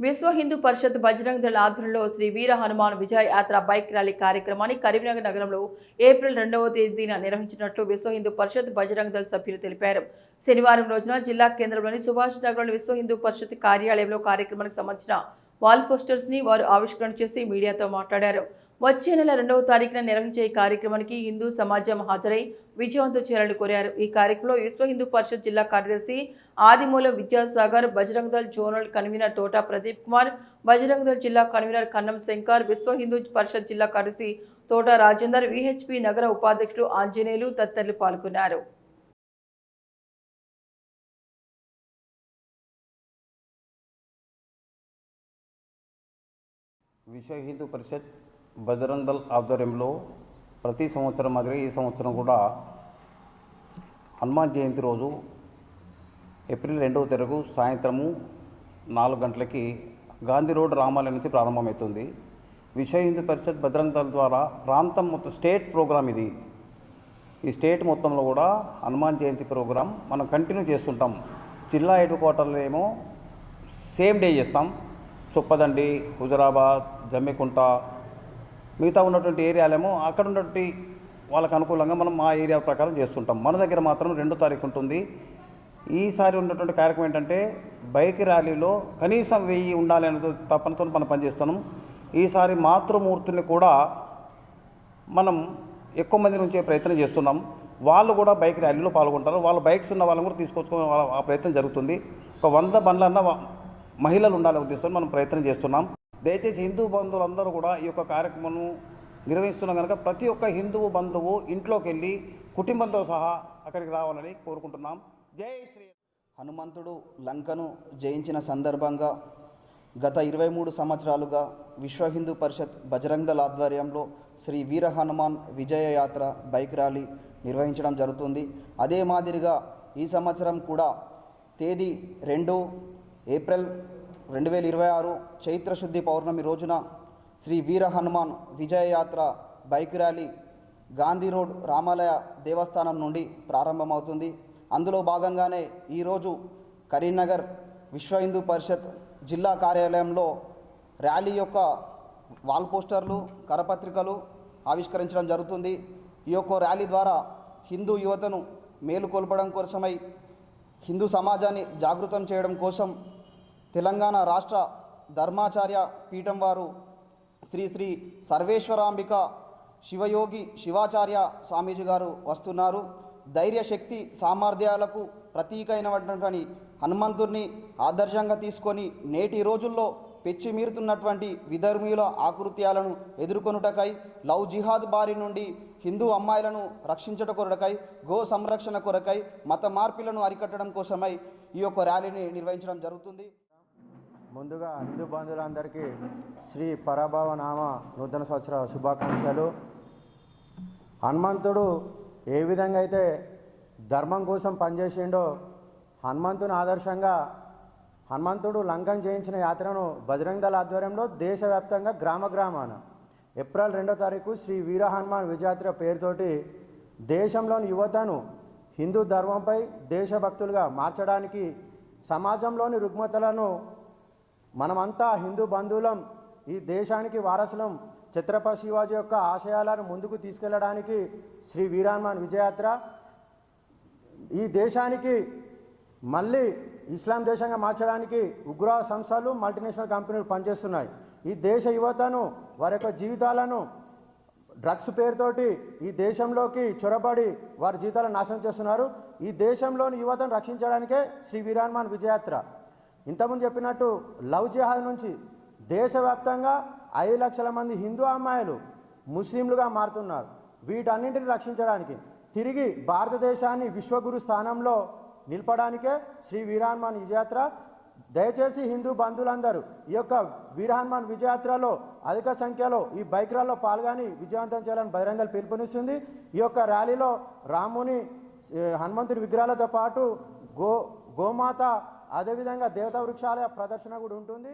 విశ్వ హిందూ పరిషత్ బజరంగ్ దళ ఆధ్వర్యంలో శ్రీ వీర హనుమాన్ విజయ యాత్ర బైక్ ర్యాలీ కార్యక్రమాన్ని కరీంనగర్ నగరంలో ఏప్రిల్ 2వ తేదీన నిర్వహించినట్లు విశ్వ హిందూ పరిషత్ బజరంగ్ దళ సభ్యులు తెలిపారు. శనివారం రోజున జిల్లా కేంద్రంలోని సుభాష్ నగర్లోని విశ్వ హిందూ పరిషత్ కార్యాలయంలో కార్యక్రమానికి సంబంధించిన వాల్ పోస్టర్స్ ని వారు ఆవిష్కరణ చేసి మీడియాతో మాట్లాడారు. వచ్చే నెల 2వ తారీఖున నిర్వహించే ఈ కార్యక్రమానికి హిందూ సమాజం హాజరై విజయవంతం చేయాలని కోరారు. ఈ కార్యక్రమంలో విశ్వ హిందూ పరిషత్ జిల్లా కార్యదర్శి ఆదిమూలం విద్యాసాగర్, బజరంగ్ దళ్ జోనల్ కన్వీనర్ తోట ప్రదీప్ కుమార్, బజరంగ్ దళ్ జిల్లా కన్వీనర్ కన్నం శంకర్, విశ్వ హిందూ పరిషత్ జిల్లా కార్యదర్శి తోట రాజేందర్, విహెచ్పి నగర ఉపాధ్యక్షుడు ఆంజనేయులు తదితరులు పాల్గొన్నారు. విశ్వ హిందూ పరిషత్ బజరంగ్ దళ్ ఆధ్వర్యంలో ప్రతి సంవత్సరం మాదిరి ఈ సంవత్సరం కూడా హనుమాన్ జయంతి రోజు ఏప్రిల్ 2వ తారీఖు సాయంత్రము 4 గంటలకి గాంధీ రోడ్ రామాలయం నుంచి ప్రారంభమవుతుంది. విశ్వ హిందూ పరిషత్ బజరంగ్ దళ్ ద్వారా ప్రాంతం మొత్తం స్టేట్ ప్రోగ్రాం ఇది. ఈ స్టేట్ మొత్తంలో కూడా హనుమాన్ జయంతి ప్రోగ్రాం మనం కంటిన్యూ చేస్తుంటాం. జిల్లా హెడ్ క్వార్టర్లో ఏమో సేమ్ డే చేస్తాం. చొప్పదండి, హుజరాబాద్, జమ్మికుంట, మిగతా ఉన్నటువంటి ఏరియాలేమో అక్కడ ఉన్నటువంటి వాళ్ళకు అనుకూలంగా మనం ఆ ఏరియా ప్రకారం చేస్తుంటాం. మన దగ్గర మాత్రం 2వ తారీఖు ఉంటుంది. ఈసారి ఉన్నటువంటి కార్యక్రమం ఏంటంటే బైక్ ర్యాలీలో కనీసం 1000 ఉండాలి అనే తపనతో మనం పనిచేస్తున్నాం. ఈసారి మాతృమూర్తుల్ని కూడా మనం ఎక్కువ మంది నుంచే ప్రయత్నం చేస్తున్నాం. వాళ్ళు కూడా బైక్ ర్యాలీలో పాల్గొంటారు. వాళ్ళ బైక్స్ ఉన్న వాళ్ళని కూడా తీసుకొచ్చుకునే ఆ ప్రయత్నం జరుగుతుంది. ఒక 100 బండ్లన్నా మహిళలు ఉండాలనే ఉద్దేశంతో మనం ప్రయత్నం చేస్తున్నాం. దయచేసి హిందూ బంధువులందరూ కూడా ఈ యొక్క కార్యక్రమం నిర్వహిస్తున్నాం కనుక ప్రతి ఒక్క హిందూ బంధువు ఇంట్లోకి వెళ్ళి కుటుంబంతో సహా అక్కడికి రావాలని కోరుకుంటున్నాం. జై శ్రీ. హనుమంతుడు లంకను జయించిన సందర్భంగా గత 23 సంవత్సరాలుగా విశ్వ హిందూ పరిషత్ బజరంగ్ దళ్ ఆధ్వర్యంలో శ్రీ వీర హనుమాన్ విజయ యాత్ర బైక్ ర్యాలీ నిర్వహించడం జరుగుతుంది. అదే మాదిరిగా ఈ సంవత్సరం కూడా తేదీ 2 ఏప్రిల్ 2026 చైత్రశుద్ధి పౌర్ణమి రోజున శ్రీ వీర హనుమాన్ విజయ యాత్ర బైక్ ర్యాలీ గాంధీ రోడ్ రామాలయ దేవస్థానం నుండి ప్రారంభమవుతుంది. అందులో భాగంగానే ఈరోజు కరీంనగర్ విశ్వ హిందూ పరిషత్ జిల్లా కార్యాలయంలో ర్యాలీ యొక్క వాల్ పోస్టర్లు, కరపత్రికలు ఆవిష్కరించడం జరుగుతుంది. ఈ యొక్క ర్యాలీ ద్వారా హిందూ యువతను మేలుకొల్పడం కోసమై, హిందూ సమాజాన్ని జాగృతం చేయడం కోసం తెలంగాణ రాష్ట్ర ధర్మాచార్య పీఠం వారు శ్రీ శ్రీ సర్వేశ్వరాంబిక శివయోగి శివాచార్య స్వామీజీ గారు వస్తున్నారు. ధైర్య శక్తి సామర్థ్యాలకు ప్రతీక అయినటువంటి హనుమంతుడిని ఆదర్శంగా తీసుకొని నేటి రోజుల్లో పెచ్చిమీరుతున్నటువంటి విధర్మీయుల ఆకృత్యాలను ఎదుర్కొనుటకై, లవ్ జిహాద్ బారి నుండి హిందూ అమ్మాయిలను రక్షించట కొరకై, గో సంరక్షణ కొరకై, మత మార్పులను అరికట్టడం కోసమై ఈ యొక్క ర్యాలీని నిర్వహించడం జరుగుతుంది. ముందుగా హిందూ బంధువులందరికీ శ్రీ పరాభవ నామ నూతన సంవత్సర శుభాకాంక్షలు. హనుమంతుడు ఏ విధంగా అయితే ధర్మం కోసం పనిచేసిండో, హనుమంతుని ఆదర్శంగా హనుమంతుడు లంకను జయించిన యాత్రను బజరంగ్ దళ ఆధ్వర్యంలో దేశవ్యాప్తంగా గ్రామాన ఏప్రిల్ 2వ తారీఖు శ్రీ వీర హనుమాన్ విజయాత్ర పేరుతోటి దేశంలోని యువతను హిందూ ధర్మంపై దేశభక్తులుగా మార్చడానికి, సమాజంలోని రుగ్మతలను మనమంతా హిందూ బంధువులం, ఈ దేశానికి వారసులం, ఛత్రపతి శివాజీ యొక్క ఆశయాలను ముందుకు తీసుకెళ్లడానికి శ్రీ వీర హనుమాన్ విజయాత్ర ఈ దేశానికి మళ్ళీ ఇస్లాం దేశంగా మార్చడానికి ఉగ్రవాద సంస్థలు, మల్టీనేషనల్ కంపెనీలు పనిచేస్తున్నాయి. ఈ దేశ యువతను వారి యొక్క జీవితాలను డ్రగ్స్ పేరుతోటి ఈ దేశంలోకి చొరబడి వారి జీవితాలను నాశనం చేస్తున్నారు. ఈ దేశంలోని యువతను రక్షించడానికే శ్రీ వీర హనుమాన్ విజయాత్ర. ఇంతకుముందు చెప్పినట్టు లవ్ జిహాద్ నుంచి దేశవ్యాప్తంగా 5 లక్షల మంది హిందూ అమ్మాయిలు ముస్లింలుగా మారుతున్నారు. వీటన్నింటిని రక్షించడానికి, తిరిగి భారతదేశాన్ని విశ్వగురు స్థానంలో నిలపడానికే శ్రీ వీర హనుమాన్ విజయాత్ర. దయచేసి హిందూ బంధువులందరూ ఈ యొక్క వీర హనుమాన్ విజయాత్రలో అధిక సంఖ్యలో ఈ బైక్ ర్యాలీలో పాల్గొని విజయవంతం చేయాలని బజరంగ్ దళ్ పిలుపునిస్తుంది. ఈ యొక్క ర్యాలీలో రాముని, హనుమంతుడి విగ్రహాలతో పాటు గోమాత, అదేవిధంగా దేవతా వృక్షాల ప్రదర్శన కూడా ఉంటుంది.